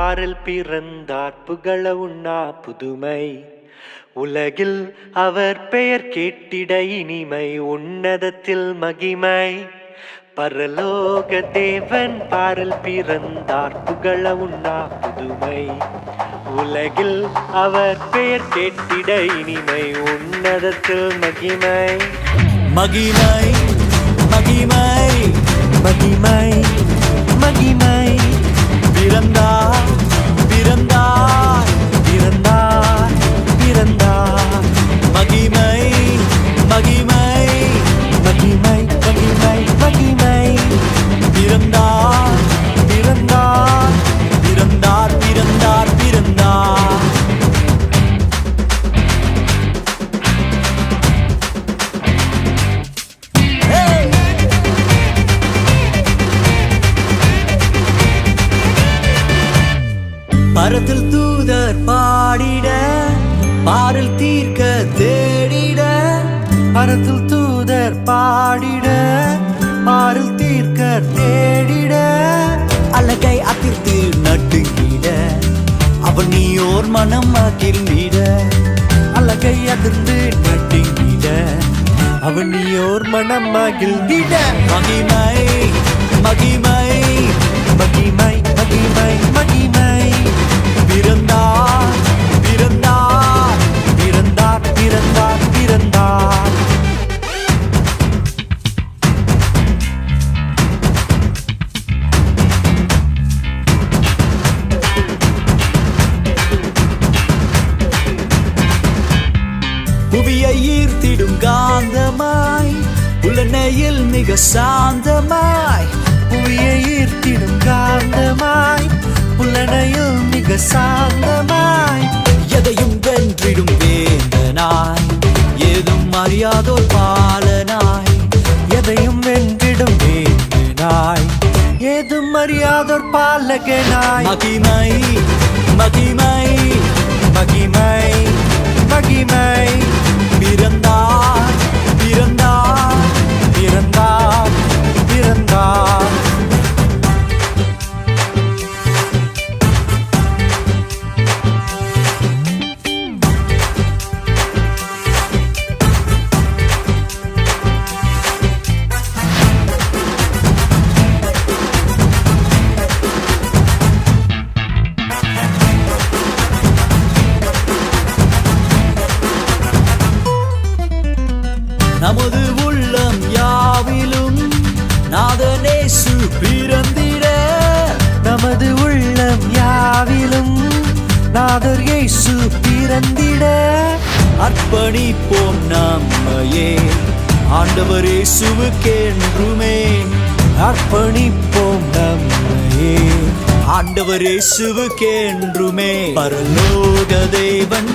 பாரில் பிறந்தார் புகழ உண்ணா புதுமை. உலகில் அவர் பெயர் கேட்டிட இனிமை, உன்னதத்தில் மகிமை. பரலோக தேவன் பாரில் பிறந்தார் புகழ உண்ணா புதுமை. உலகில் அவர் பெயர் கேட்டிட இனிமை, உன்னதத்தில் மகிமை. மகிமை மகிமை மகிமை மகிமை. பிறந்தார் பிறந்தார் பிறந்தார் பிறந்தார். மகிமை மகிமை மகிமை மகிமை மகிமை. பிறந்தார் பிறந்தார் பிறந்தார் பிறந்தார் பிறந்தார். பரத்தில் தூதர் பாடிட, பாரில் தீர்க்க தேடிட. பரத்தில் தூதர் பாடிட, பாரில் தீர்க்க தேடிட. அழகை அதிர்த்து நட்டுங்கிட, அவன் நீயோர் மனம் மகிழ்ந்திட. அழகை அதிர்ந்து நடுங்கிட, அவன் நீயோர் மனம் மகிழ்ந்திட. மகிமை மகிமை மகிமை மகிமை மகிமை. பிறந்தார் பிறந்தார் பிறந்தார் பிறந்தார் பிறந்தார். புவியை ஈர்த்திடும் காந்தமாய், புலனையில் மிக சாந்தமாய். புவியை ஈர்த்திடும் காந்தமாய், புலனையில் மிக சாந்தமாய். எதையும் வென்றிடும் வேந்தனாய், ஏதும் அறியாதோர் பாலனாய். எதையும் வென்றிடும் வேந்தனாய், ஏதும் அறியாதோர் பாலகனாய். மகிமை மகிமை மகிமை மகிமை. பிறந்தார் பிறந்தார் பிறந்தார் பிறந்தார். நமது உள்ளம் யாவிலும் நாதனேசு பிறந்திட. நமது உள்ளம் யாவிலும் நாதர் இயேசு பிறந்திட. அர்ப்பணிப்போம் நம்மையே ஆண்டவர் இயேசுவுக்கென்றுமே. அர்ப்பணிப்போம் நம்மையே ஆண்டவர் இயேசுவுக்கென்றுமே. பரலோக தேவன்